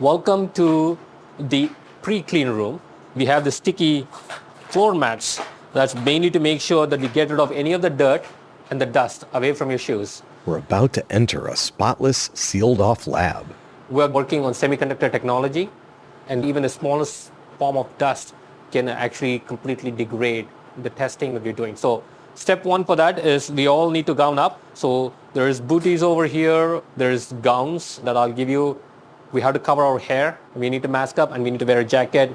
Welcome to the pre-clean room. We have the sticky floor mats. That's mainly to make sure that we get rid of any of the dirt and the dust away from your shoes. We're about to enter a spotless, sealed-off lab. We're working on semiconductor technology, and even the smallest form of dust can actually completely degrade the testing that we're doing. So step one for that is we all need to gown up. So there's booties over here, there's gowns that I'll give you. We have to cover our hair, we need to mask up, and we need to wear a jacket.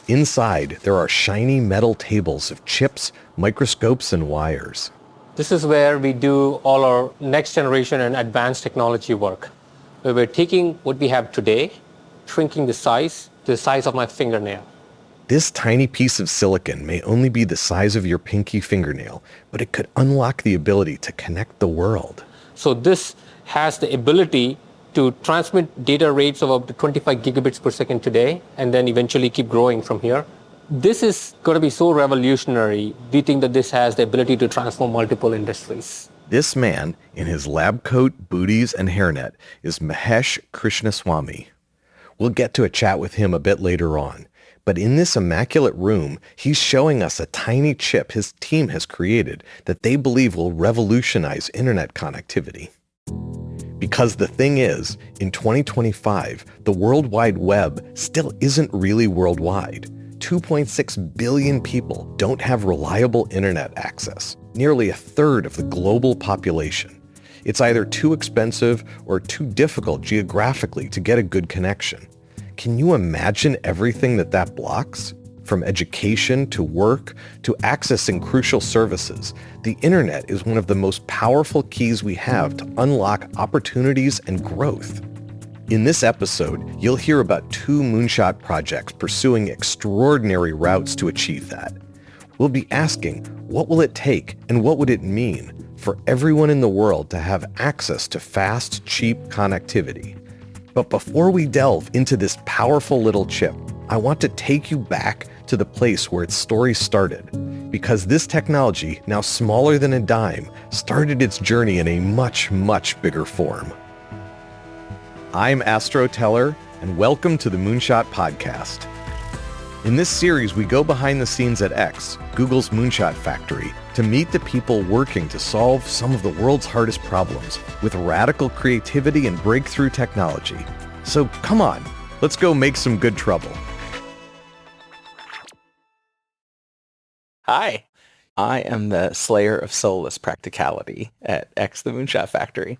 Inside, there are shiny metal tables of chips, microscopes, and wires. This is where we do all our next generation and advanced technology work, where we're taking what we have today, shrinking the size to the size of my fingernail. This tiny piece of silicon may only be the size of your pinky fingernail, but it could unlock the ability to connect the world. So this has the ability to transmit data rates of up to 25 gigabits per second today, and then eventually keep growing from here. This is going to be so revolutionary. We think that this has the ability to transform multiple industries. This man, in his lab coat, booties, and hairnet, is Mahesh Krishnaswamy. We'll get to a chat with him a bit later on. But in this immaculate room, he's showing us a tiny chip his team has created that they believe will revolutionize internet connectivity. Because the thing is, in 2025, the World Wide Web still isn't really worldwide. 2.6 billion people don't have reliable internet access, nearly a third of the global population. It's either too expensive or too difficult geographically to get a good connection. Can you imagine everything that blocks? From education to work to accessing crucial services, the internet is one of the most powerful keys we have to unlock opportunities and growth. In this episode, you'll hear about 2 moonshot projects pursuing extraordinary routes to achieve that. We'll be asking, what will it take and what would it mean for everyone in the world to have access to fast, cheap connectivity? But before we delve into this powerful little chip, I want to take you back to the place where its story started, because this technology, now smaller than a dime, started its journey in a much, much bigger form. I'm Astro Teller, and welcome to the Moonshot Podcast. In this series, we go behind the scenes at X, Google's Moonshot Factory, to meet the people working to solve some of the world's hardest problems with radical creativity and breakthrough technology. So come on, let's go make some good trouble. Hi, I am the slayer of soulless practicality at X, the Moonshot Factory.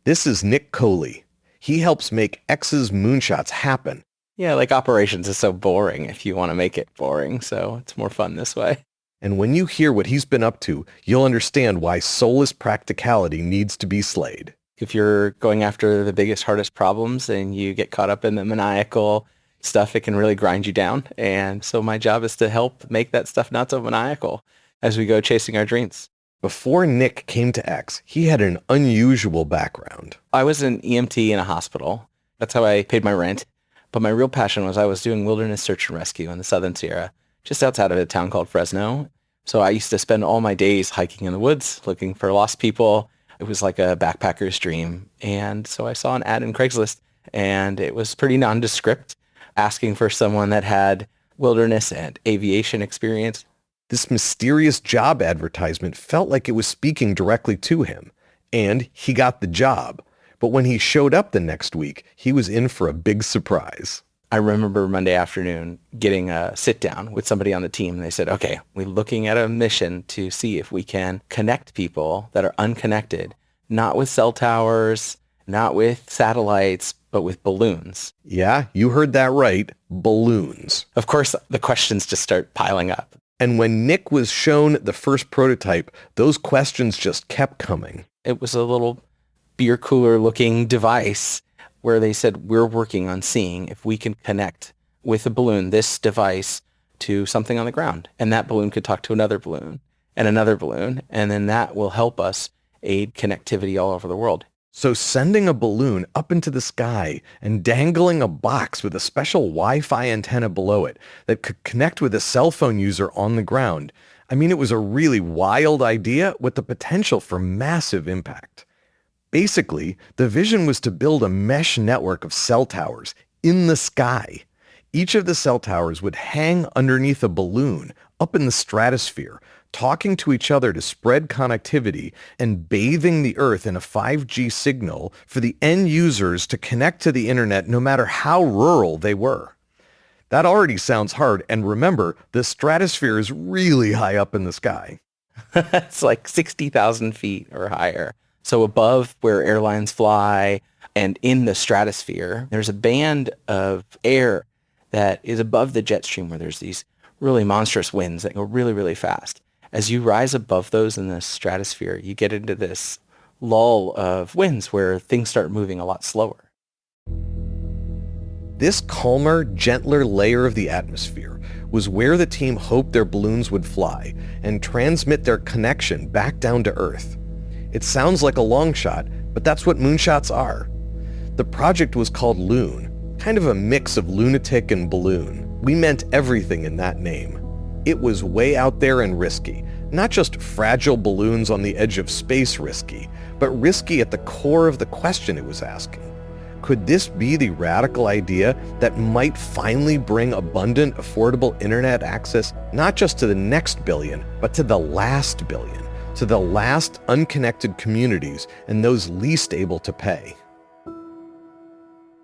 This is Nick Coley. He helps make X's moonshots happen. Yeah, like operations is so boring if you want to make it boring, so it's more fun this way. And when you hear what he's been up to, you'll understand why soulless practicality needs to be slayed. If you're going after the biggest, hardest problems and you get caught up in the maniacal stuff, it can really grind you down. And so my job is to help make that stuff not so maniacal as we go chasing our dreams. Before Nick came to X, he had an unusual background. I was an EMT in a hospital. That's how I paid my rent. But my real passion was I was doing wilderness search and rescue in the Southern Sierra, just outside of a town called Fresno. So I used to spend all my days hiking in the woods, looking for lost people. It was like a backpacker's dream. And so I saw an ad in Craigslist, and it was pretty nondescript, asking for someone that had wilderness and aviation experience. This mysterious job advertisement felt like it was speaking directly to him, and he got the job. But when he showed up the next week, he was in for a big surprise. I remember Monday afternoon getting a sit down with somebody on the team, and they said, okay, we're looking at a mission to see if we can connect people that are unconnected, not with cell towers, not with satellites, but with balloons. Yeah, you heard that right, balloons. Of course, the questions just start piling up. And when Nick was shown the first prototype, those questions just kept coming. It was a little beer cooler looking device where they said, we're working on seeing if we can connect with a balloon, this device, to something on the ground. And that balloon could talk to another balloon and another balloon. And then that will help us aid connectivity all over the world. So sending a balloon up into the sky and dangling a box with a special Wi-Fi antenna below it that could connect with a cell phone user on the ground. I mean, it was a really wild idea with the potential for massive impact. Basically, the vision was to build a mesh network of cell towers in the sky. Each of the cell towers would hang underneath a balloon up in the stratosphere, talking to each other to spread connectivity and bathing the Earth in a 5G signal for the end users to connect to the internet no matter how rural they were. That already sounds hard, and remember, the stratosphere is really high up in the sky. It's like 60,000 feet or higher. So above where airlines fly and in the stratosphere, there's a band of air that is above the jet stream where there's these really monstrous winds that go really, really fast. As you rise above those in the stratosphere, you get into this lull of winds where things start moving a lot slower. This calmer, gentler layer of the atmosphere was where the team hoped their balloons would fly and transmit their connection back down to Earth. It sounds like a long shot, but that's what moonshots are. The project was called Loon, kind of a mix of lunatic and balloon. We meant everything in that name. It was way out there and risky, not just fragile balloons on the edge of space risky, but risky at the core of the question it was asking. Could this be the radical idea that might finally bring abundant, affordable internet access not just to the next billion, but to the last billion, to the last unconnected communities and those least able to pay?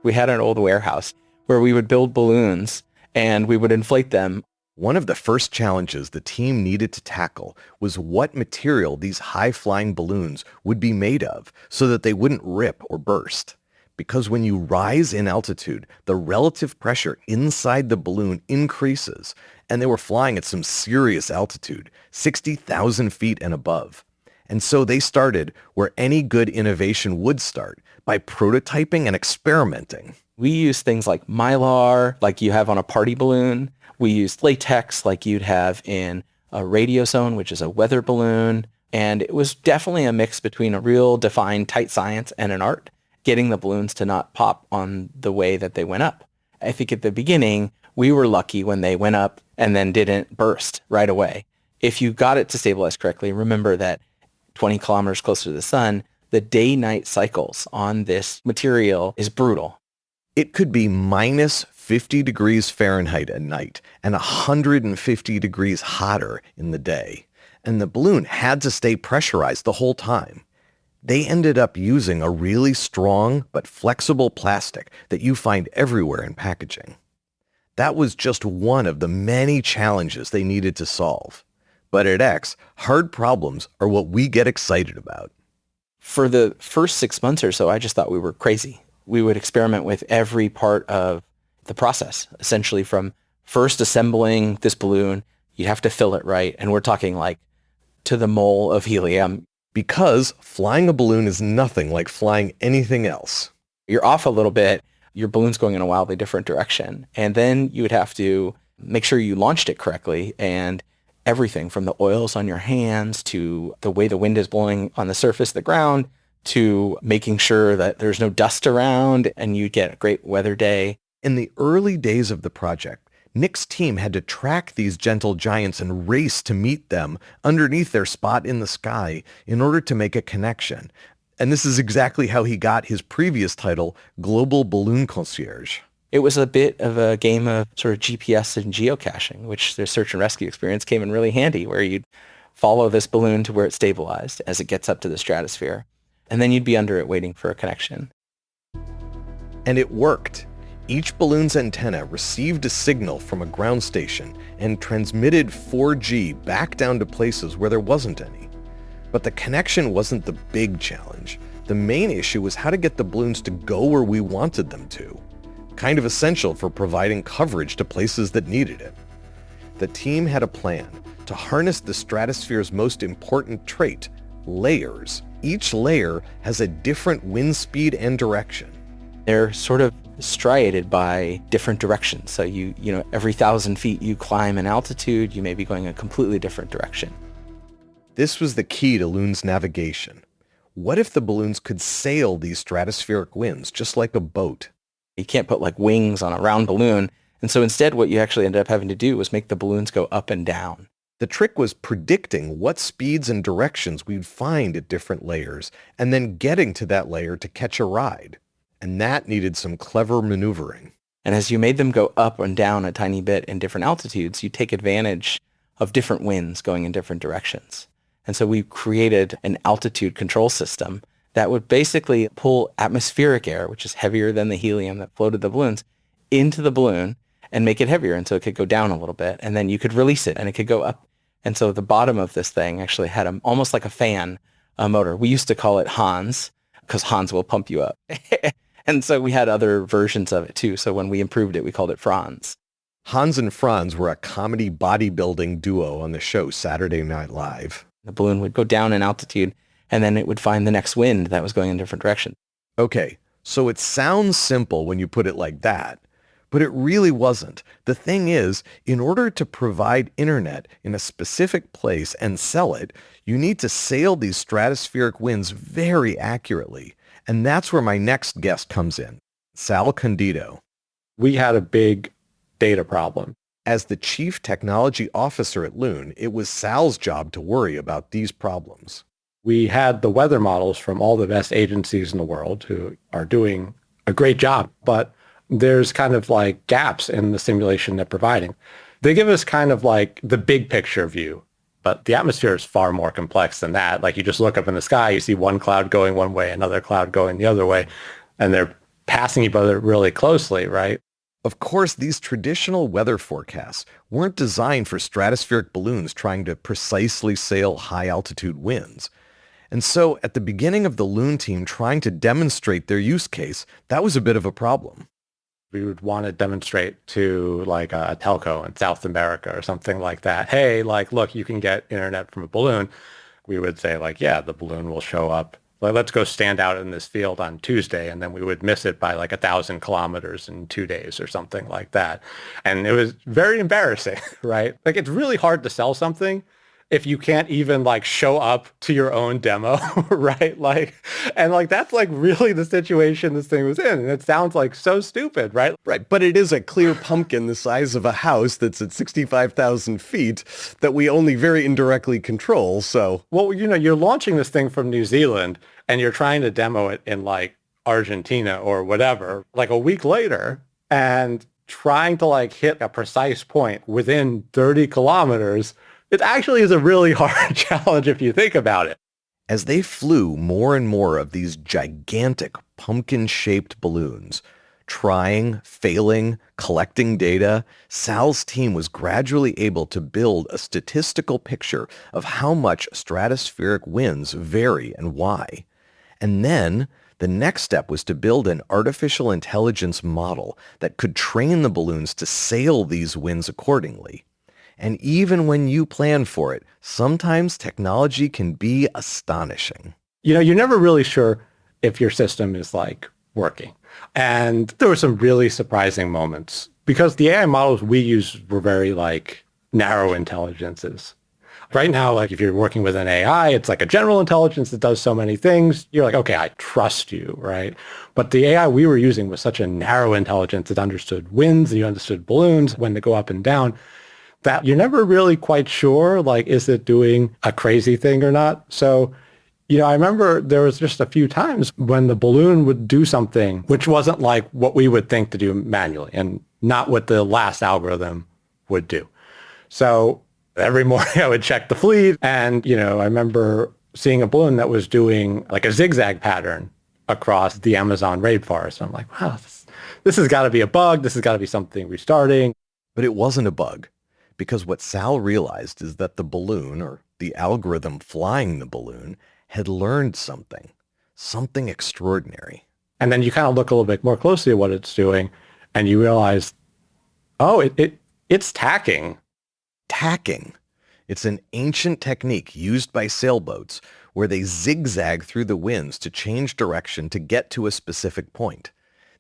We had an old warehouse where we would build balloons and we would inflate them. One of the first challenges the team needed to tackle was what material these high-flying balloons would be made of so that they wouldn't rip or burst. Because when you rise in altitude, the relative pressure inside the balloon increases, and they were flying at some serious altitude, 60,000 feet and above. And so they started where any good innovation would start, by prototyping and experimenting. We used things like Mylar, like you have on a party balloon. We used latex, like you'd have in a radiosone, which is a weather balloon. And it was definitely a mix between a real defined tight science and an art, getting the balloons to not pop on the way that they went up. I think at the beginning, we were lucky when they went up and then didn't burst right away. If you got it to stabilize correctly, remember that 20 kilometers closer to the sun, the day-night cycles on this material is brutal. It could be minus 50 degrees Fahrenheit at night and 150 degrees hotter in the day. And the balloon had to stay pressurized the whole time. They ended up using a really strong but flexible plastic that you find everywhere in packaging. That was just one of the many challenges they needed to solve. But at X, hard problems are what we get excited about. For the first 6 months or so, I just thought we were crazy. We would experiment with every part of the process, essentially from first assembling this balloon, you have to fill it right. And we're talking like to the mole of helium. Because flying a balloon is nothing like flying anything else. You're off a little bit, your balloon's going in a wildly different direction. And then you would have to make sure you launched it correctly, and everything from the oils on your hands to the way the wind is blowing on the surface of the ground to making sure that there's no dust around and you get a great weather day. In the early days of the project, Nick's team had to track these gentle giants and race to meet them underneath their spot in the sky in order to make a connection. And this is exactly how he got his previous title, Global Balloon Concierge. It was a bit of a game of sort of GPS and geocaching, which their search and rescue experience came in really handy, where you'd follow this balloon to where it stabilized as it gets up to the stratosphere. And then you'd be under it waiting for a connection. And it worked. Each balloon's antenna received a signal from a ground station and transmitted 4G back down to places where there wasn't any. But the connection wasn't the big challenge. The main issue was how to get the balloons to go where we wanted them to. Kind of essential for providing coverage to places that needed it. The team had a plan to harness the stratosphere's most important trait, layers. Each layer has a different wind speed and direction. They're sort of striated by different directions. So you know, every 1,000 feet you climb in altitude, you may be going a completely different direction. This was the key to Loon's navigation. What if the balloons could sail these stratospheric winds just like a boat? You can't put like wings on a round balloon. And so instead what you actually ended up having to do was make the balloons go up and down. The trick was predicting what speeds and directions we'd find at different layers, and then getting to that layer to catch a ride. And that needed some clever maneuvering. And as you made them go up and down a tiny bit in different altitudes, you take advantage of different winds going in different directions. And so we created an altitude control system that would basically pull atmospheric air, which is heavier than the helium that floated the balloons, into the balloon and make it heavier. And so it could go down a little bit, and then you could release it and it could go up. And so the bottom of this thing actually had almost like a fan, a motor. We used to call it Hans, because Hans will pump you up. And so we had other versions of it too. So when we improved it, we called it Franz. Hans and Franz were a comedy bodybuilding duo on the show Saturday Night Live. The balloon would go down in altitude, and then it would find the next wind that was going in a different direction. Okay, so it sounds simple when you put it like that, but it really wasn't. The thing is, in order to provide internet in a specific place and sell it, you need to sail these stratospheric winds very accurately. And that's where my next guest comes in, Sal Condito. We had a big data problem. As the chief technology officer at Loon, it was Sal's job to worry about these problems. We had the weather models from all the best agencies in the world who are doing a great job, but there's kind of like gaps in the simulation they're providing. They give us kind of like the big picture view, but the atmosphere is far more complex than that. Like you just look up in the sky, you see one cloud going one way, another cloud going the other way, and they're passing each other really closely, right? Of course, these traditional weather forecasts weren't designed for stratospheric balloons trying to precisely sail high-altitude winds. And so, at the beginning of the Loon team trying to demonstrate their use case, that was a bit of a problem. We would want to demonstrate to like a telco in South America or something like that. Hey, like, look, you can get internet from a balloon. We would say like, yeah, the balloon will show up. Like, let's go stand out in this field on Tuesday. And then we would miss it by like 1,000 kilometers in 2 days or something like that. And it was very embarrassing, right? Like, it's really hard to sell something if you can't even like show up to your own demo, right? Like, and like, that's like really the situation this thing was in. And it sounds like so stupid, right? Right, but it is a clear pumpkin the size of a house that's at 65,000 feet that we only very indirectly control, so... Well, you know, you're launching this thing from New Zealand and you're trying to demo it in like Argentina or whatever, like a week later, and trying to like hit a precise point within 30 kilometers, it actually is a really hard challenge if you think about it. As they flew more and more of these gigantic pumpkin-shaped balloons, trying, failing, collecting data, Sal's team was gradually able to build a statistical picture of how much stratospheric winds vary and why. And then the next step was to build an artificial intelligence model that could train the balloons to sail these winds accordingly. And even when you plan for it, sometimes technology can be astonishing. You know, you're never really sure if your system is like working. And there were some really surprising moments because the AI models we used were very like narrow intelligences. Right now, like if you're working with an AI, it's like a general intelligence that does so many things. You're like, okay, I trust you, right? But the AI we were using was such a narrow intelligence that understood winds, you understood balloons, when they go up and down, that you're never really quite sure, like, is it doing a crazy thing or not? So, you know, I remember there was just a few times when the balloon would do something which wasn't like what we would think to do manually and not what the last algorithm would do. So every morning I would check the fleet and, you know, I remember seeing a balloon that was doing like a zigzag pattern across the Amazon rainforest. I'm like, wow, this has got to be a bug. This has got to be something restarting. But it wasn't a bug, because what Sal realized is that the balloon, or the algorithm flying the balloon, had learned something extraordinary. And then you kind of look a little bit more closely at what it's doing, and you realize, oh, it's tacking. Tacking. It's an ancient technique used by sailboats where they zigzag through the winds to change direction to get to a specific point.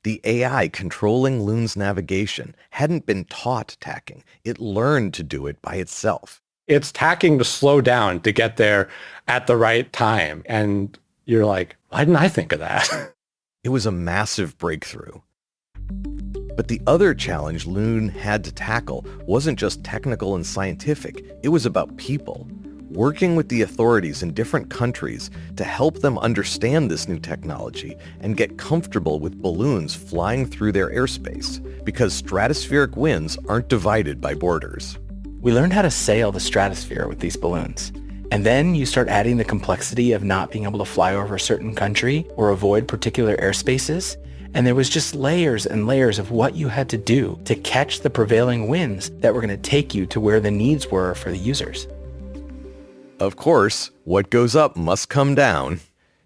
The AI controlling Loon's navigation hadn't been taught tacking. It learned to do it by itself. It's tacking to slow down to get there at the right time. And you're like, why didn't I think of that? It was a massive breakthrough. But the other challenge Loon had to tackle wasn't just technical and scientific, it was about people. Working with the authorities in different countries to help them understand this new technology and get comfortable with balloons flying through their airspace, because stratospheric winds aren't divided by borders. We learned how to sail the stratosphere with these balloons. And then you start adding the complexity of not being able to fly over a certain country or avoid particular airspaces. And there was just layers and layers of what you had to do to catch the prevailing winds that were going to take you to where the needs were for the users. Of course, what goes up must come down.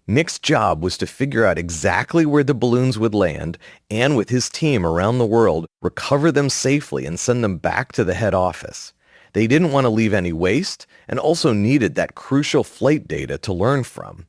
Nick's job was to figure out exactly where the balloons would land and, with his team around the world, recover them safely and send them back to the head office. They didn't want to leave any waste and also needed that crucial flight data to learn from.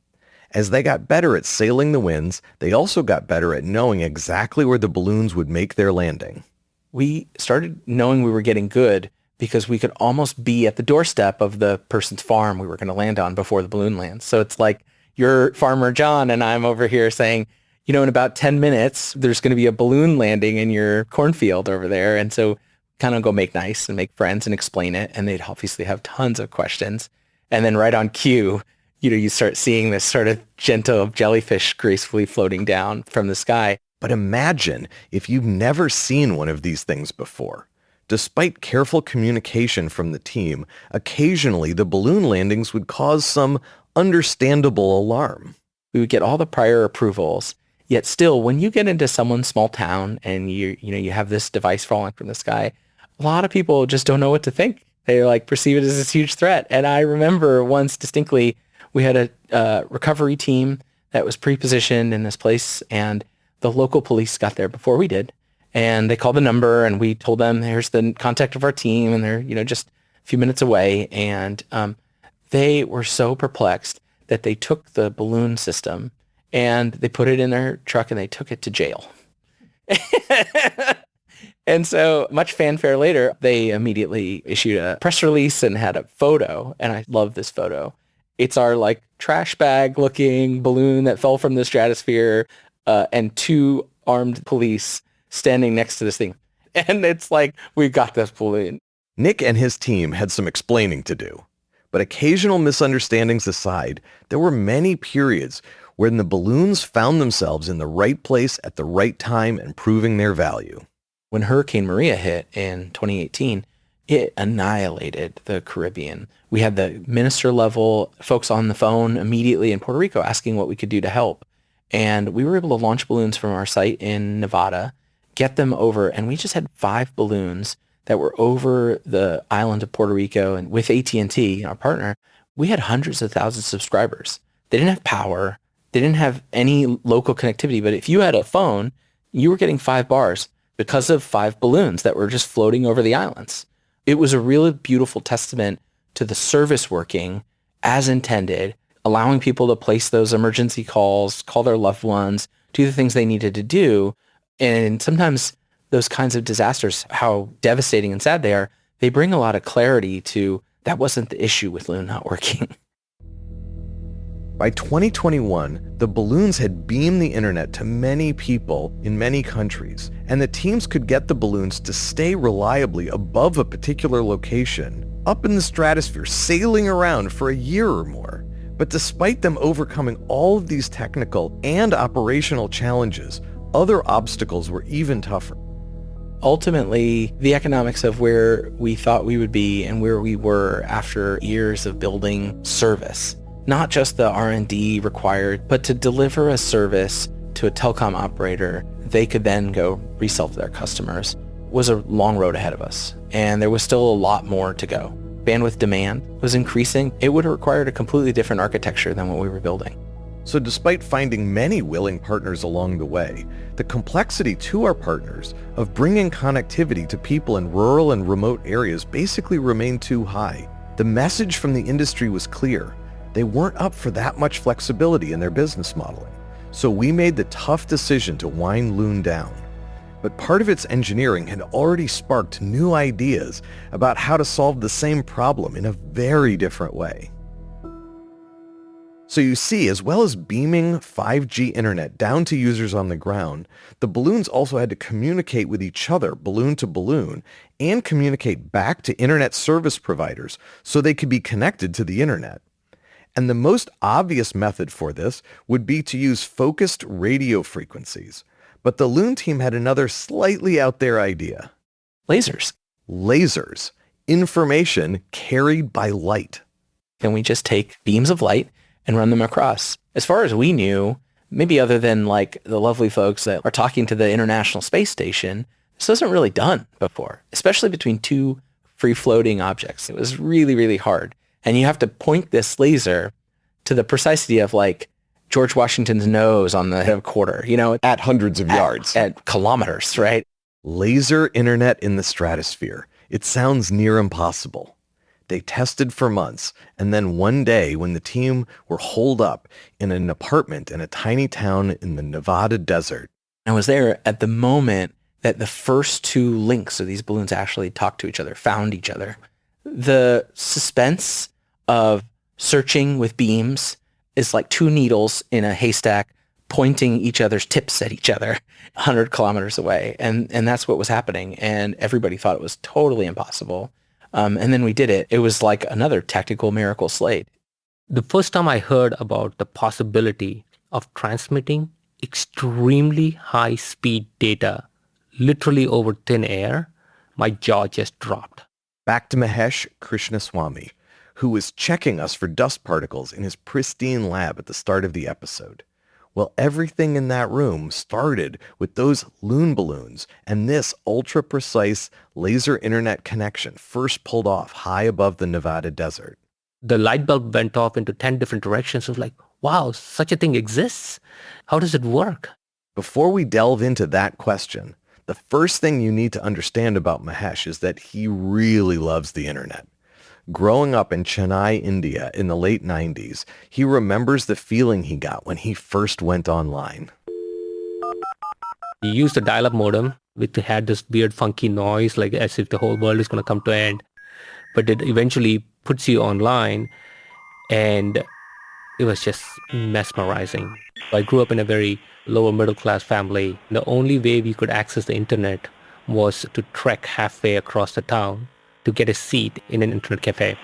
As they got better at sailing the winds, they also got better at knowing exactly where the balloons would make their landing. We started knowing we were getting good because we could almost be at the doorstep of the person's farm we were going to land on before the balloon lands. So it's like you're Farmer John and I'm over here saying, in about 10 minutes, there's going to be a balloon landing in your cornfield over there. And so kind of go make nice and make friends and explain it. And they'd obviously have tons of questions. And then right on cue, you start seeing this sort of gentle jellyfish gracefully floating down from the sky. But imagine if you've never seen one of these things before. Despite careful communication from the team, occasionally the balloon landings would cause some understandable alarm. We would get all the prior approvals, yet still, when you get into someone's small town and you have this device falling from the sky, a lot of people just don't know what to think. They perceive it as this huge threat. And I remember once distinctly, we had a recovery team that was pre-positioned in this place, and the local police got there before we did. And they called the number, and we told them, here's the contact of our team, and they're just a few minutes away. And they were so perplexed that they took the balloon system and they put it in their truck and they took it to jail. And so much fanfare later, they immediately issued a press release and had a photo. And I love this photo. It's our trash bag looking balloon that fell from the stratosphere and two armed police standing next to this thing. And it's we've got this balloon. Nick and his team had some explaining to do. But occasional misunderstandings aside, there were many periods when the balloons found themselves in the right place at the right time and proving their value. When Hurricane Maria hit in 2018, it annihilated the Caribbean. We had the minister level folks on the phone immediately in Puerto Rico asking what we could do to help. And we were able to launch balloons from our site in Nevada, get them over, and we just had 5 balloons that were over the island of Puerto Rico. And with AT&T, our partner, we had hundreds of thousands of subscribers. They didn't have power. They didn't have any local connectivity. But if you had a phone, you were getting 5 bars because of 5 balloons that were just floating over the islands. It was a really beautiful testament to the service working as intended, allowing people to place those emergency calls, call their loved ones, do the things they needed to do. And sometimes those kinds of disasters, how devastating and sad they are, they bring a lot of clarity to that wasn't the issue with Loon not working. By 2021, the balloons had beamed the internet to many people in many countries, and the teams could get the balloons to stay reliably above a particular location, up in the stratosphere, sailing around for a year or more. But despite them overcoming all of these technical and operational challenges, other obstacles were even tougher. Ultimately, the economics of where we thought we would be and where we were after years of building service, not just the R&D required, but to deliver a service to a telecom operator they could then go resell to their customers, was a long road ahead of us. And there was still a lot more to go. Bandwidth demand was increasing. It would have required a completely different architecture than what we were building. So despite finding many willing partners along the way, the complexity to our partners of bringing connectivity to people in rural and remote areas basically remained too high. The message from the industry was clear. They weren't up for that much flexibility in their business modeling. So we made the tough decision to wind Loon down. But part of its engineering had already sparked new ideas about how to solve the same problem in a very different way. So you see, as well as beaming 5G internet down to users on the ground, the balloons also had to communicate with each other, balloon to balloon, and communicate back to internet service providers so they could be connected to the internet. And the most obvious method for this would be to use focused radio frequencies. But the Loon team had another slightly out there idea. Lasers. Lasers. Information carried by light. Can we just take beams of light and run them across? As far as we knew, maybe other than like the lovely folks that are talking to the International Space Station, this wasn't really done before, especially between two free-floating objects. It was really, really hard. And you have to point this laser to the precisity of like George Washington's nose on the headquarter, At hundreds of yards. At kilometers, right? Laser internet in the stratosphere. It sounds near impossible. They tested for months, and then one day when the team were holed up in an apartment in a tiny town in the Nevada desert. I was there at the moment that the first two links of these balloons actually talked to each other, found each other. The suspense of searching with beams is like two needles in a haystack pointing each other's tips at each other 100 kilometers away. And that's what was happening. And everybody thought it was totally impossible. And then we did it. It was like another tactical miracle slayed. The first time I heard about the possibility of transmitting extremely high-speed data, literally over thin air, my jaw just dropped. Back to Mahesh Krishnaswamy, who was checking us for dust particles in his pristine lab at the start of the episode. Well, everything in that room started with those Loon balloons and this ultra-precise laser internet connection first pulled off high above the Nevada desert. The light bulb went off into 10 different directions. It was like, wow, such a thing exists? How does it work? Before we delve into that question, the first thing you need to understand about Mahesh is that he really loves the internet. Growing up in Chennai, India in the late 90s, he remembers the feeling he got when he first went online. He used a dial-up modem, which had this weird funky noise, like as if the whole world is going to come to an end. But it eventually puts you online, and it was just mesmerizing. I grew up in a very lower middle class family. The only way we could access the internet was to trek halfway across the town to get a seat in an internet cafe.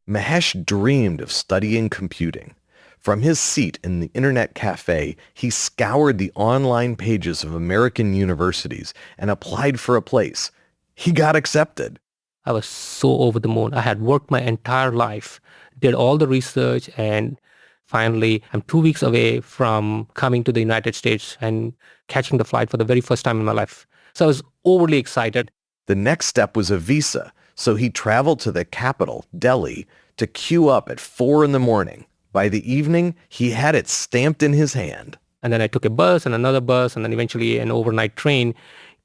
Mahesh dreamed of studying computing. From his seat in the internet cafe, he scoured the online pages of American universities and applied for a place. He got accepted. I was so over the moon. I had worked my entire life, did all the research, and finally, I'm 2 weeks away from coming to the United States and catching the flight for the very first time in my life. So I was overly excited. The next step was a visa, so he traveled to the capital, Delhi, to queue up at 4 a.m. By the evening, he had it stamped in his hand. And then I took a bus and another bus and then eventually an overnight train,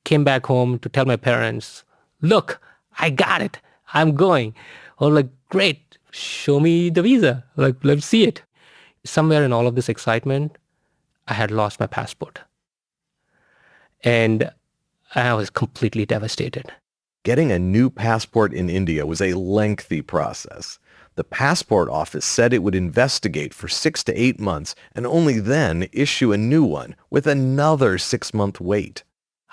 came back home to tell my parents, look, I got it. I'm going. Oh, like, great. Show me the visa. Like, let's see it. Somewhere in all of this excitement, I had lost my passport. And I was completely devastated. Getting a new passport in India was a lengthy process. The passport office said it would investigate for 6 to 8 months and only then issue a new one with another 6-month wait.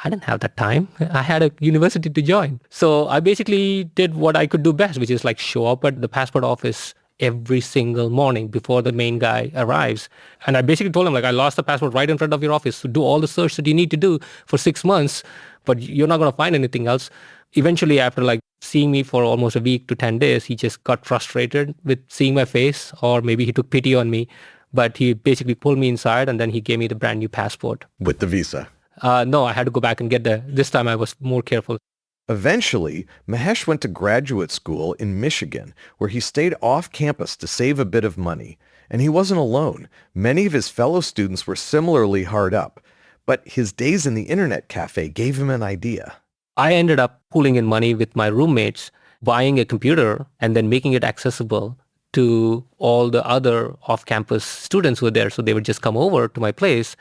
I didn't have that time. I had a university to join. So I basically did what I could do best, which is like show up at the passport office every single morning before the main guy arrives. And I basically told him, like, I lost the passport right in front of your office. So do all the search that you need to do for 6 months, but you're not going to find anything else. Eventually, after like seeing me for almost a week to 10 days, he just got frustrated with seeing my face, or maybe he took pity on me. But he basically pulled me inside and then he gave me the brand new passport. With the visa? No, I had to go back and get this time I was more careful. Eventually, Mahesh went to graduate school in Michigan, where he stayed off campus to save a bit of money. And he wasn't alone. Many of his fellow students were similarly hard up. But his days in the internet cafe gave him an idea. I ended up pooling in money with my roommates, buying a computer, and then making it accessible to all the other off-campus students who were there. So they would just come over to my place.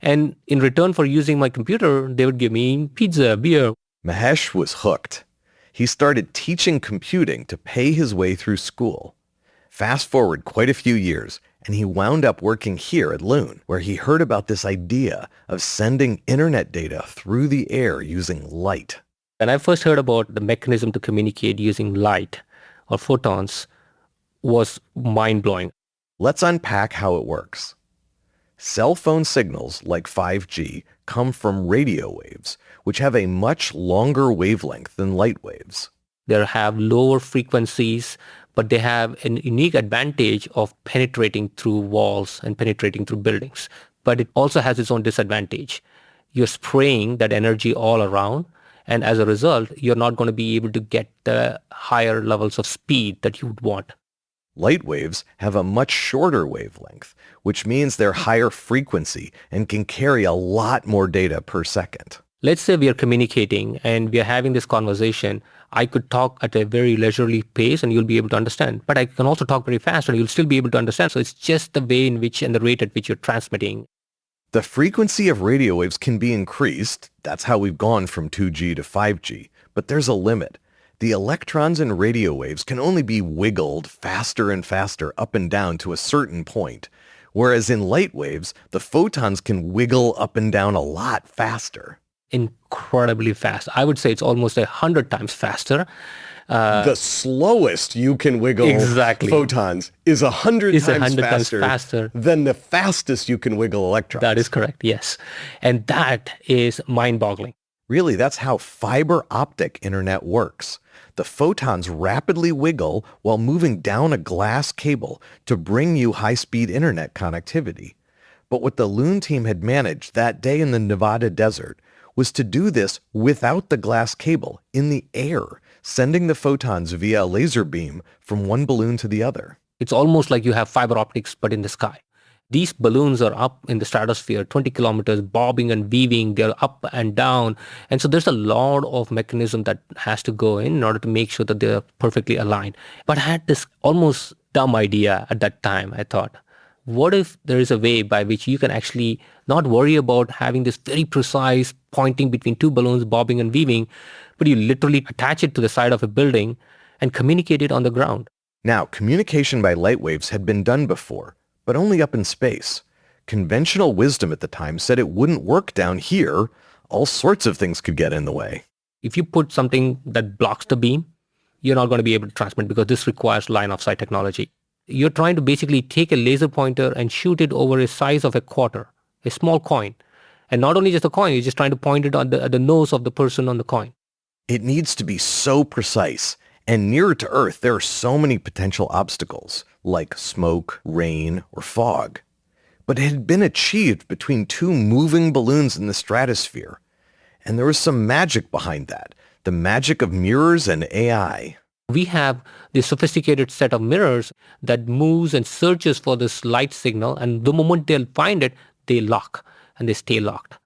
And in return for using my computer, they would give me pizza, beer. Mahesh was hooked. He started teaching computing to pay his way through school. Fast forward quite a few years, and he wound up working here at Loon, where he heard about this idea of sending internet data through the air using light. When I first heard about the mechanism to communicate using light or photons was mind-blowing. Let's unpack how it works. Cell phone signals like 5G come from radio waves, which have a much longer wavelength than light waves. They have lower frequencies, but they have a unique advantage of penetrating through walls and penetrating through buildings. But it also has its own disadvantage. You're spraying that energy all around, and as a result, you're not going to be able to get the higher levels of speed that you would want. Light waves have a much shorter wavelength, which means they're higher frequency and can carry a lot more data per second. Let's say we are communicating and we are having this conversation. I could talk at a very leisurely pace and you'll be able to understand. But I can also talk very fast and you'll still be able to understand. So it's just the way in which and the rate at which you're transmitting. The frequency of radio waves can be increased. That's how we've gone from 2G to 5G. But there's a limit. The electrons in radio waves can only be wiggled faster and faster up and down to a certain point. Whereas in light waves, the photons can wiggle up and down a lot faster. Incredibly fast. I would say it's almost 100 times faster. The slowest you can wiggle photons is 100 times faster than the fastest you can wiggle electrons. That is correct, yes. And that is mind-boggling. Really, that's how fiber optic internet works. The photons rapidly wiggle while moving down a glass cable to bring you high-speed internet connectivity. But what the Loon team had managed that day in the Nevada desert was to do this without the glass cable, in the air, sending the photons via a laser beam from one balloon to the other. It's almost like you have fiber optics, but in the sky. These balloons are up in the stratosphere, 20 kilometers, bobbing and weaving. They're up and down. And so there's a lot of mechanism that has to go in order to make sure that they're perfectly aligned. But I had this almost dumb idea at that time. I thought, what if there is a way by which you can actually not worry about having this very precise pointing between two balloons bobbing and weaving, but you literally attach it to the side of a building and communicate it on the ground? Now, communication by light waves had been done before, but only up in space. Conventional wisdom at the time said it wouldn't work down here. All sorts of things could get in the way. If you put something that blocks the beam, you're not going to be able to transmit because this requires line of sight technology. You're trying to basically take a laser pointer and shoot it over a size of a quarter, a small coin. And not only just a coin, you're just trying to point it at the nose of the person on the coin. It needs to be so precise. And nearer to Earth, there are so many potential obstacles, like smoke, rain, or fog. But it had been achieved between two moving balloons in the stratosphere. And there was some magic behind that, the magic of mirrors and AI. We have this sophisticated set of mirrors that moves and searches for this light signal, and the moment they'll find it, they lock, and they stay locked.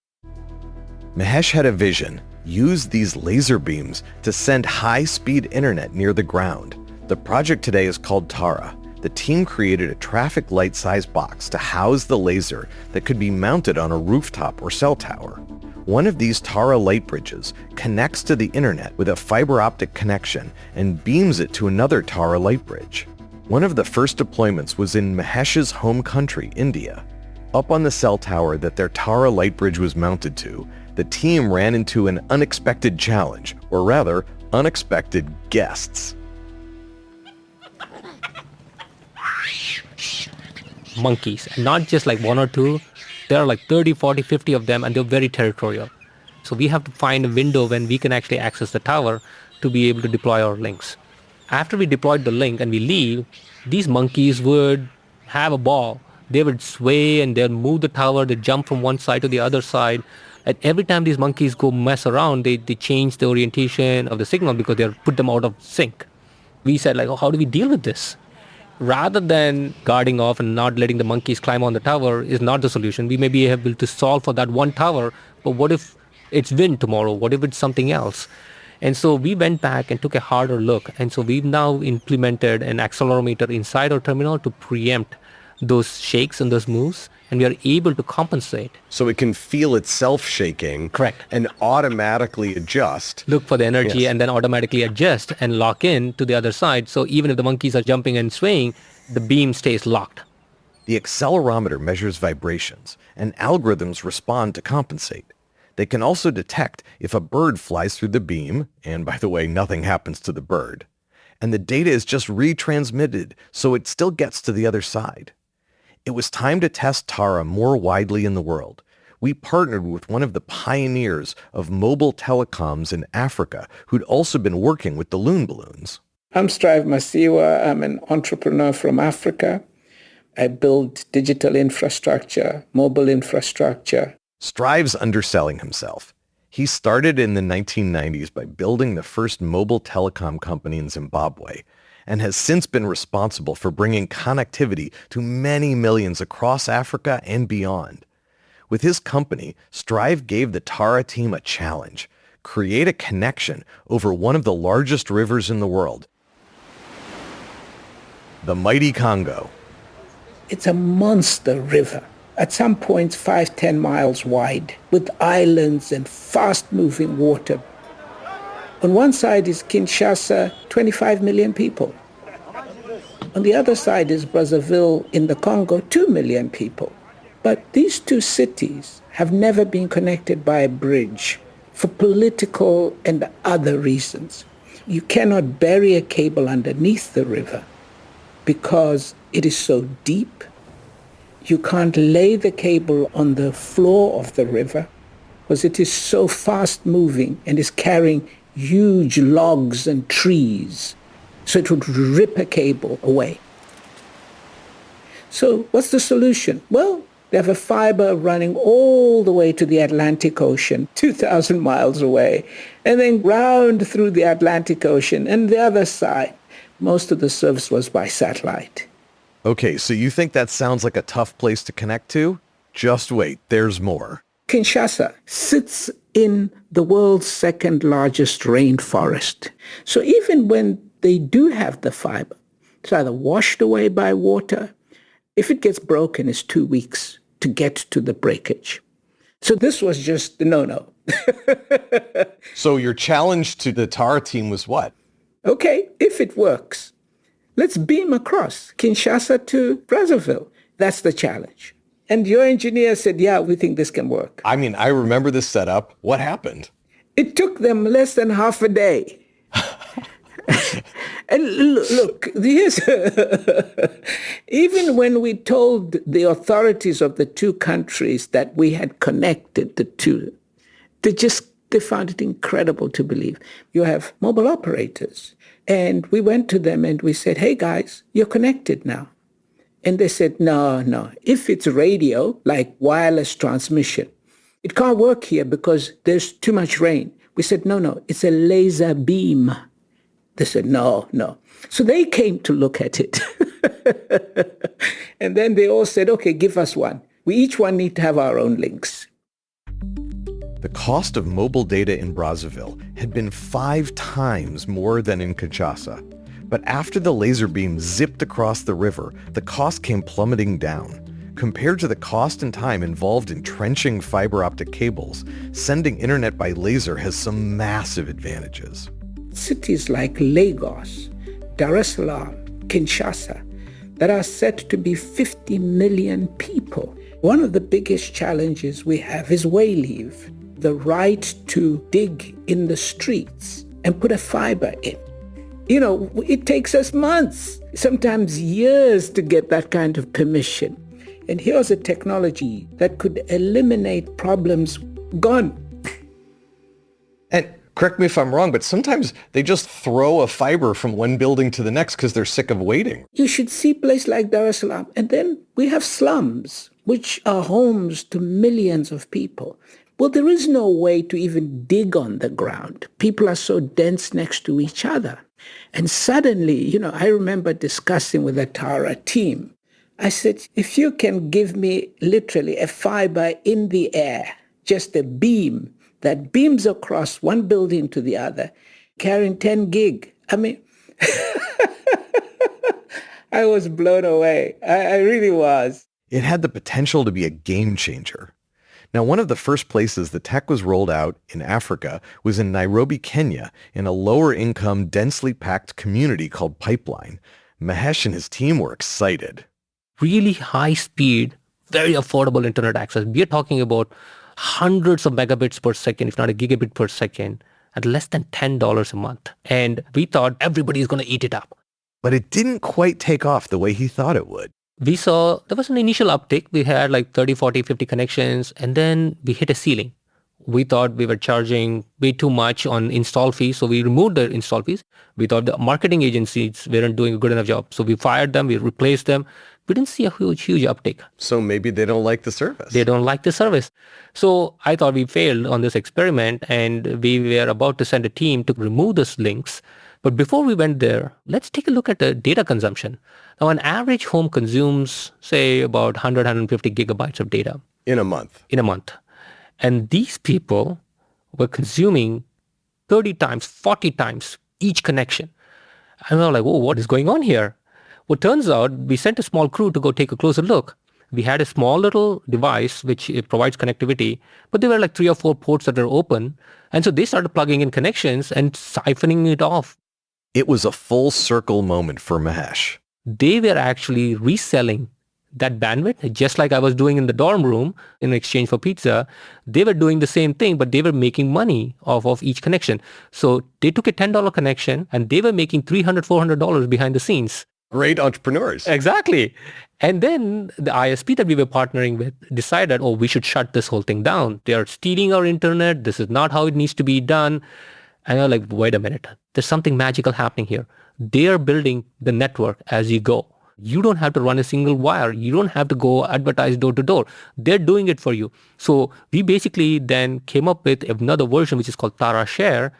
Mahesh had a vision. Use these laser beams to send high-speed internet near the ground. The project today is called Taara. The team created a traffic light-sized box to house the laser that could be mounted on a rooftop or cell tower. One of these Taara light bridges connects to the internet with a fiber optic connection and beams it to another Taara light bridge. One of the first deployments was in Mahesh's home country, India. Up on the cell tower that their Taara light bridge was mounted to, the team ran into an unexpected challenge, or rather, unexpected guests. Monkeys, and not just like one or two. There are like 30, 40, 50 of them, and they're very territorial. So we have to find a window when we can actually access the tower to be able to deploy our links. After we deployed the link and we leave, these monkeys would have a ball. They would sway and they'd move the tower, they'd jump from one side to the other side. And every time these monkeys go mess around, they change the orientation of the signal because they'll put them out of sync. We said, like, oh, how do we deal with this? Rather than guarding off and not letting the monkeys climb on the tower is not the solution. We may be able to solve for that one tower, but what if it's wind tomorrow? What if it's something else? And so we went back and took a harder look. And so we've now implemented an accelerometer inside our terminal to preempt those shakes and those moves, and we are able to compensate. So it can feel itself shaking. Correct. And automatically adjust. Look for the energy Yes. and then automatically adjust and lock in to the other side. So even if the monkeys are jumping and swaying, the beam stays locked. The accelerometer measures vibrations, and algorithms respond to compensate. They can also detect if a bird flies through the beam, and by the way, nothing happens to the bird. And the data is just retransmitted, so it still gets to the other side. It was time to test Taara more widely in the world. We partnered with one of the pioneers of mobile telecoms in Africa, who'd also been working with the Loon balloons. I'm Strive Masiwa. I'm an entrepreneur from Africa. I build digital infrastructure, mobile infrastructure. Strive's underselling himself. He started in the 1990s by building the first mobile telecom company in Zimbabwe and has since been responsible for bringing connectivity to many millions across Africa and beyond. With his company, Strive gave the Taara team a challenge: create a connection over one of the largest rivers in the world, the mighty Congo. It's a monster river, at some points 5-10 miles wide, with islands and fast-moving water. On one side is Kinshasa, 25 million people. On the other side is Brazzaville in the Congo, 2 million people. But these two cities have never been connected by a bridge for political and other reasons. You cannot bury a cable underneath the river because it is so deep. You can't lay the cable on the floor of the river because it is so fast moving and is carrying huge logs and trees. So it would rip a cable away. So what's the solution? Well, they have a fiber running all the way to the Atlantic Ocean, 2,000 miles away, and then round through the Atlantic Ocean and the other side. Most of the service was by satellite. Okay, so you think that sounds like a tough place to connect to? Just wait, there's more. Kinshasa sits in the world's second largest rainforest. So even when they do have the fiber, it's either washed away by water. If it gets broken, it's 2 weeks to get to the breakage. So this was just the no-no. So your challenge to the Taara team was what? Okay, if it works, let's beam across Kinshasa to Brazzaville. That's the challenge. And your engineer said, yeah, we think this can work. I mean, I remember this setup. What happened? It took them less than half a day. And look, even when we told the authorities of the two countries that we had connected the two, they found it incredible to believe. You have mobile operators. And we went to them and we said, hey guys, you're connected now. And they said, no, if it's radio, like wireless transmission, it can't work here because there's too much rain. We said, no, it's a laser beam. They said, no. So they came to look at it. And then they all said, okay, give us one. We each one need to have our own links. The cost of mobile data in Brazzaville had been 5 times more than in Kinshasa. But after the laser beam zipped across the river, the cost came plummeting down. Compared to the cost and time involved in trenching fiber optic cables, sending internet by laser has some massive advantages. Cities like Lagos, Dar es Salaam, Kinshasa, that are set to be 50 million people. One of the biggest challenges we have is wayleave, the right to dig in the streets and put a fiber in. It takes us months, sometimes years to get that kind of permission. And here's a technology that could eliminate problems. Gone. And correct me if I'm wrong, but sometimes they just throw a fiber from one building to the next because they're sick of waiting. You should see a place like Dar es Salaam. And then we have slums, which are homes to millions of people. Well, there is no way to even dig on the ground. People are so dense next to each other. And suddenly, I remember discussing with the Taara team. I said, if you can give me literally a fiber in the air, just a beam that beams across one building to the other, carrying 10 gig. I mean, I was blown away. I really was. It had the potential to be a game changer. Now, one of the first places the tech was rolled out in Africa was in Nairobi, Kenya, in a lower-income, densely packed community called Pipeline. Mahesh and his team were excited. Really high speed, very affordable internet access. We are talking about hundreds of megabits per second, if not a gigabit per second, at less than $10 a month. And we thought everybody is going to eat it up. But it didn't quite take off the way he thought it would. We saw there was an initial uptick. We had like 30, 40, 50 connections, and then we hit a ceiling. We thought we were charging way too much on install fees, so we removed the install fees. We thought the marketing agencies weren't doing a good enough job, so we fired them, we replaced them. We didn't see a huge uptick. So maybe they don't like the service. They don't like the service. So I thought we failed on this experiment, and we were about to send a team to remove these links. But before we went there, let's take a look at the data consumption. Now, an average home consumes, say, about 100, 150 gigabytes of data. In a month. And these people were consuming 30 times, 40 times each connection. And we were like, whoa, what is going on here? Well, turns out we sent a small crew to go take a closer look. We had a small little device which provides connectivity, but there were like 3 or 4 ports that are open. And so they started plugging in connections and siphoning it off. It was a full circle moment for Mahesh. They were actually reselling that bandwidth, just like I was doing in the dorm room in exchange for pizza. They were doing the same thing, but they were making money off of each connection. So they took a $10 connection and they were making $300, $400 behind the scenes. Great entrepreneurs. Exactly. And then the ISP that we were partnering with decided, oh, we should shut this whole thing down. They are stealing our internet. This is not how it needs to be done. And I'm like, wait a minute. There's something magical happening here. They are building the network as you go. You don't have to run a single wire. You don't have to go advertise door to door. They're doing it for you. So we basically then came up with another version, which is called Taara Share,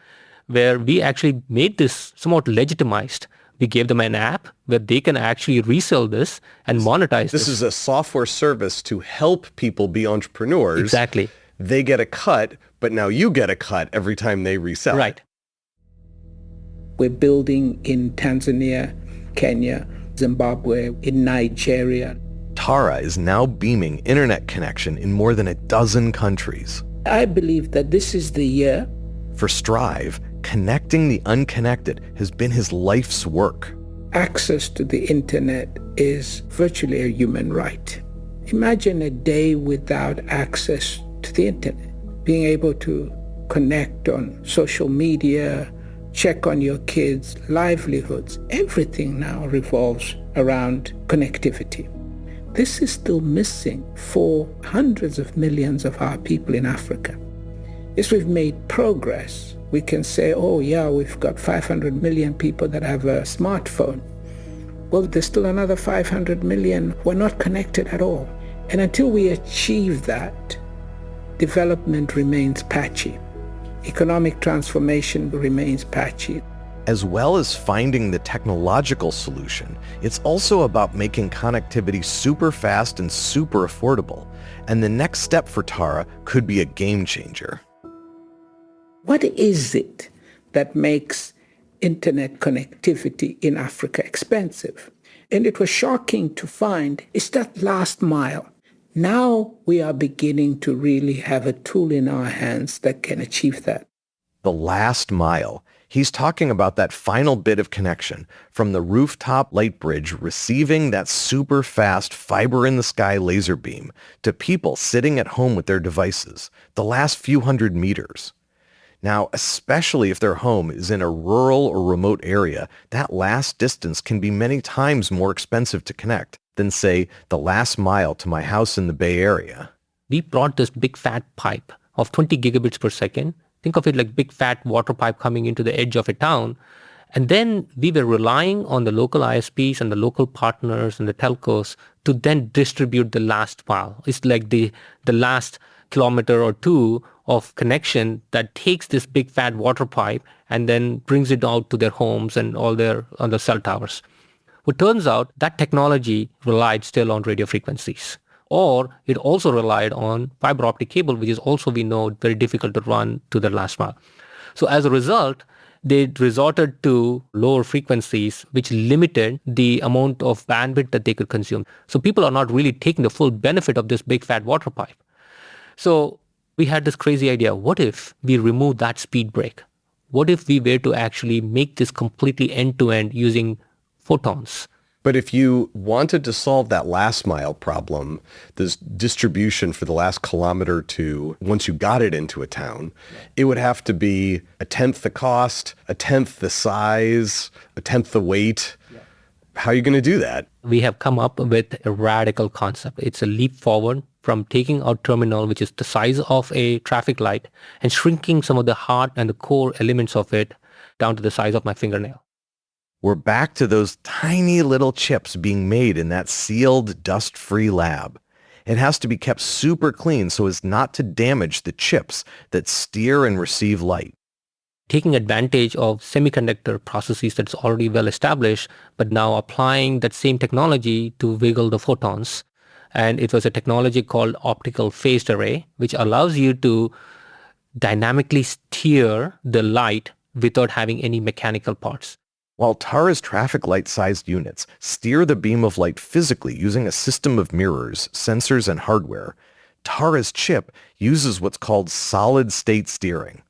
where we actually made this somewhat legitimized. We gave them an app where they can actually resell this and monetize this. This is a software service to help people be entrepreneurs. Exactly. They get a cut, but now you get a cut every time they resell. Right. We're building in Tanzania, Kenya, Zimbabwe, in Nigeria. Taara is now beaming internet connection in more than a dozen countries. I believe that this is the year. For Strive, connecting the unconnected has been his life's work. Access to the internet is virtually a human right. Imagine a day without access to the internet. Being able to connect on social media, check on your kids' livelihoods. Everything now revolves around connectivity. This is still missing for hundreds of millions of our people in Africa. Yes, we've made progress. We can say, oh yeah, we've got 500 million people that have a smartphone. Well, there's still another 500 million who are not connected at all. And until we achieve that, development remains patchy. Economic transformation remains patchy. As well as finding the technological solution, it's also about making connectivity super fast and super affordable. And the next step for Taara could be a game changer. What is it that makes internet connectivity in Africa expensive? And it was shocking to find it's that last mile. Now we are beginning to really have a tool in our hands that can achieve that. The last mile. He's talking about that final bit of connection from the rooftop light bridge receiving that super fast fiber in the sky laser beam to people sitting at home with their devices, the last few hundred meters. Now, especially if their home is in a rural or remote area, that last distance can be many times more expensive to connect than, say, the last mile to my house in the Bay Area. We brought this big fat pipe of 20 gigabits per second. Think of it like big fat water pipe coming into the edge of a town. And then we were relying on the local ISPs and the local partners and the telcos to then distribute the last mile. It's like the last kilometer or two of connection that takes this big fat water pipe and then brings it out to their homes and all their on the cell towers. Well, turns out that technology relied still on radio frequencies, or it also relied on fiber optic cable, which is also, we know, very difficult to run to the last mile. So as a result, they resorted to lower frequencies, which limited the amount of bandwidth that they could consume. So people are not really taking the full benefit of this big fat water pipe. So we had this crazy idea. What if we remove that speed break? What if we were to actually make this completely end-to-end using photons? But if you wanted to solve that last mile problem, this distribution for the last kilometer to once you got it into a town, it would have to be a tenth the cost, a tenth the size, a tenth the weight. How are you going to do that? We have come up with a radical concept. It's a leap forward from taking our terminal, which is the size of a traffic light, and shrinking some of the heart and the core elements of it down to the size of my fingernail. We're back to those tiny little chips being made in that sealed, dust-free lab. It has to be kept super clean so as not to damage the chips that steer and receive light. Taking advantage of semiconductor processes that's already well established, but now applying that same technology to wiggle the photons. And it was a technology called optical phased array, which allows you to dynamically steer the light without having any mechanical parts. While Taara's traffic light-sized units steer the beam of light physically using a system of mirrors, sensors, and hardware, Taara's chip uses what's called solid-state steering.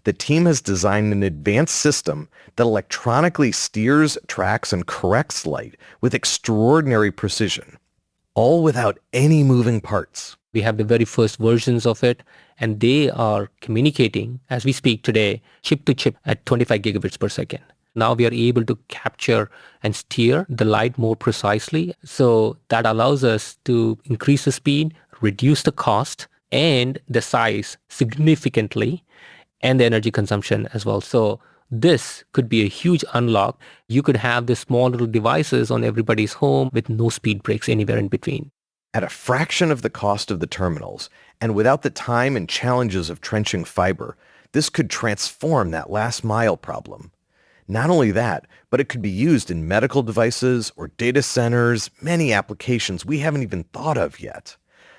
The team has designed an advanced system that electronically steers, tracks, and corrects light with extraordinary precision, all without any moving parts. We have the very first versions of it, and they are communicating, as we speak today, chip to chip at 25 gigabits per second. Now we are able to capture and steer the light more precisely. So that allows us to increase the speed, reduce the cost and the size significantly, and the energy consumption as well. So this could be a huge unlock. You could have the small little devices on everybody's home with no speed breaks anywhere in between. At a fraction of the cost of the terminals, and without the time and challenges of trenching fiber, this could transform that last mile problem. Not only that, but it could be used in medical devices or data centers, many applications we haven't even thought of yet.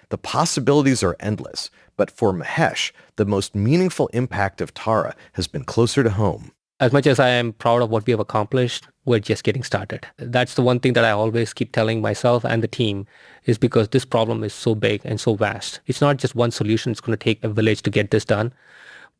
The possibilities are endless, but for Mahesh, the most meaningful impact of Taara has been closer to home. As much as I am proud of what we have accomplished, we're just getting started. That's the one thing that I always keep telling myself and the team is because this problem is so big and so vast. It's not just one solution. It's going to take a village to get this done.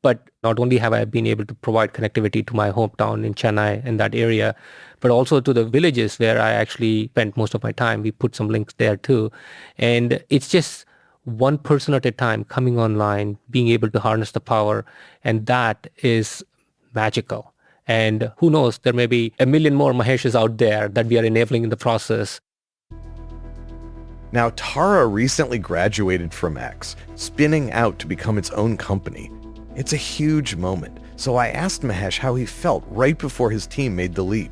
But not only have I been able to provide connectivity to my hometown in Chennai and that area, but also to the villages where I actually spent most of my time. We put some links there too. And it's just one person at a time coming online, being able to harness the power. And that is magical. And who knows, there may be a million more Maheshes out there that we are enabling in the process. Now, Taara recently graduated from X, spinning out to become its own company. It's a huge moment, so I asked Mahesh how he felt right before his team made the leap.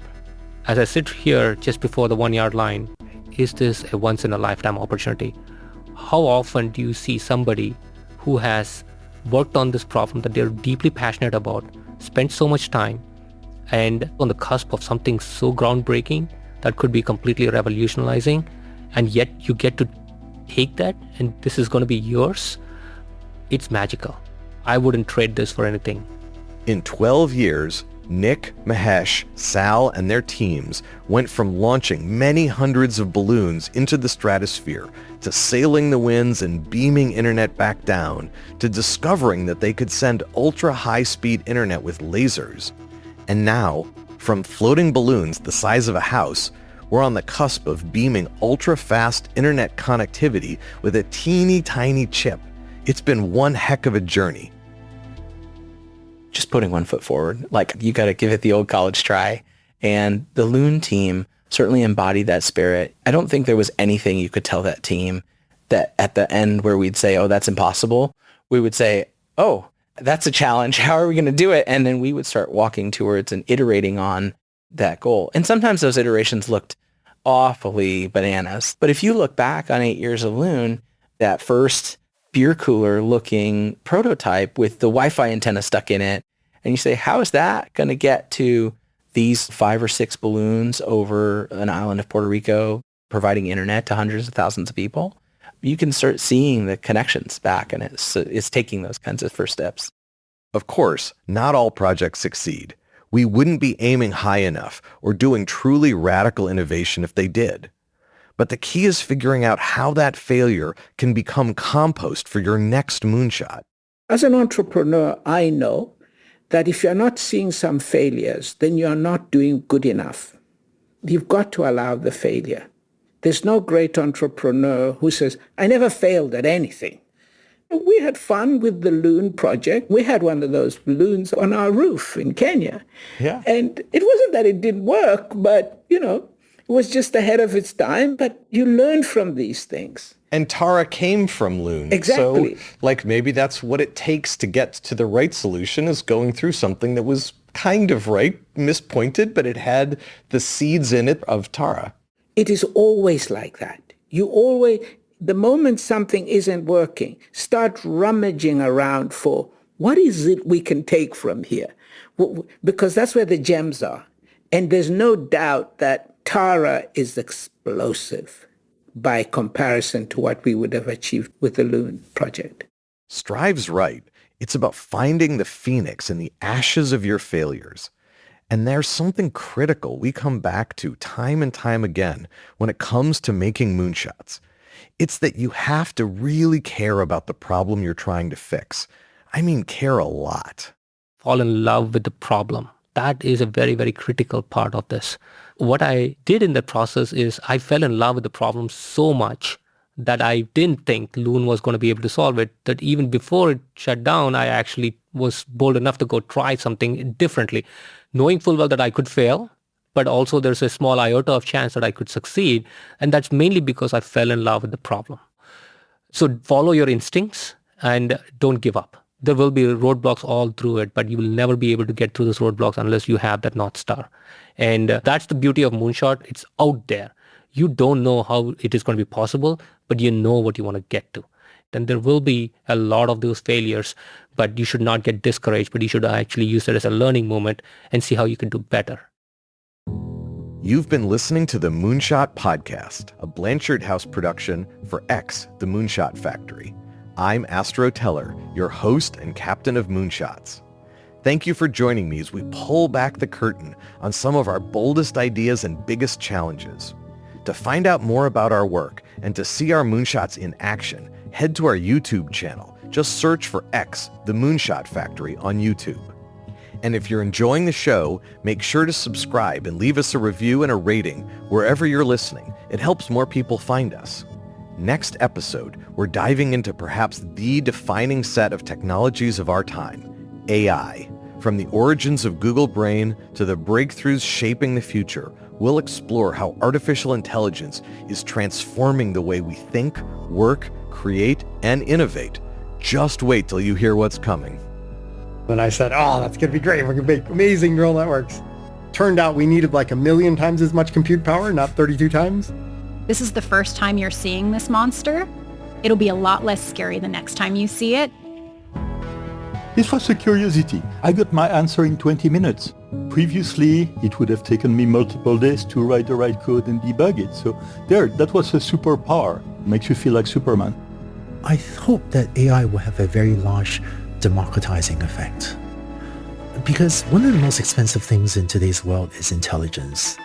As I sit here just before the 1 yard line, is this a once-in-a-lifetime opportunity? How often do you see somebody who has worked on this problem that they're deeply passionate about, spent so much time, and on the cusp of something so groundbreaking that could be completely revolutionizing, and yet you get to take that and this is going to be yours? It's magical. I wouldn't trade this for anything. In 12 years, Nick, Mahesh, Sal, and their teams went from launching many hundreds of balloons into the stratosphere to sailing the winds and beaming internet back down to discovering that they could send ultra-high-speed internet with lasers. And now, from floating balloons the size of a house, we're on the cusp of beaming ultra-fast internet connectivity with a teeny tiny chip. It's been one heck of a journey. Just putting one foot forward. Like, you got to give it the old college try. And the Loon team certainly embodied that spirit. I don't think there was anything you could tell that team that at the end where we'd say, oh, that's impossible. We would say, oh, that's a challenge. How are we going to do it? And then we would start walking towards and iterating on that goal. And sometimes those iterations looked awfully bananas. But if you look back on 8 years of Loon, that first beer cooler looking prototype with the Wi-Fi antenna stuck in it, and you say, how is that going to get to these 5 or 6 balloons over an island of Puerto Rico providing internet to hundreds of thousands of people? You can start seeing the connections back, and it's taking those kinds of first steps. Of course, not all projects succeed. We wouldn't be aiming high enough or doing truly radical innovation if they did. But the key is figuring out how that failure can become compost for your next moonshot. As an entrepreneur, I know that if you're not seeing some failures, then you're not doing good enough. You've got to allow the failure. There's no great entrepreneur who says, I never failed at anything. We had fun with the Loon project. We had one of those balloons on our roof in Kenya. Yeah. And it wasn't that it didn't work, but, it was just ahead of its time. But you learn from these things. And Taara came from Loon. Exactly. So, maybe that's what it takes to get to the right solution, is going through something that was kind of right, mispointed, but it had the seeds in it of Taara. It is always like that. The moment something isn't working, start rummaging around for what is it we can take from here? Because that's where the gems are. And there's no doubt that Taara is explosive by comparison to what we would have achieved with the Loon project. Strive's right. It's about finding the phoenix in the ashes of your failures. And there's something critical we come back to time and time again when it comes to making moonshots. It's that you have to really care about the problem you're trying to fix. I mean, care a lot. Fall in love with the problem. That is a very, very critical part of this. What I did in the process is I fell in love with the problem so much that I didn't think Loon was going to be able to solve it, that even before it shut down, I actually was bold enough to go try something differently, knowing full well that I could fail, but also there's a small iota of chance that I could succeed. And that's mainly because I fell in love with the problem. So follow your instincts and don't give up. There will be roadblocks all through it, but you will never be able to get through those roadblocks unless you have that North Star. And that's the beauty of Moonshot. It's out there. You don't know how it is going to be possible, but you know what you want to get to. Then there will be a lot of those failures, but you should not get discouraged, but you should actually use it as a learning moment and see how you can do better. You've been listening to the Moonshot Podcast, a Blanchard House production for X, the Moonshot Factory. I'm Astro Teller, your host and captain of Moonshots. Thank you for joining me as we pull back the curtain on some of our boldest ideas and biggest challenges. To find out more about our work and to see our moonshots in action, head to our YouTube channel. Just search for X, the Moonshot Factory on YouTube. And if you're enjoying the show, make sure to subscribe and leave us a review and a rating wherever you're listening. It helps more people find us. Next episode, we're diving into perhaps the defining set of technologies of our time, AI. From the origins of Google Brain to the breakthroughs shaping the future, we'll explore how artificial intelligence is transforming the way we think, work, create, and innovate. Just wait till you hear what's coming. And I said, that's going to be great. We're going to make amazing neural networks. Turned out we needed like 1,000,000 times as much compute power, not 32 times. This is the first time you're seeing this monster. It'll be a lot less scary the next time you see it. This was a curiosity. I got my answer in 20 minutes. Previously, it would have taken me multiple days to write the right code and debug it. So that was a superpower. Makes you feel like Superman. I hope that AI will have a very large democratizing effect. Because one of the most expensive things in today's world is intelligence.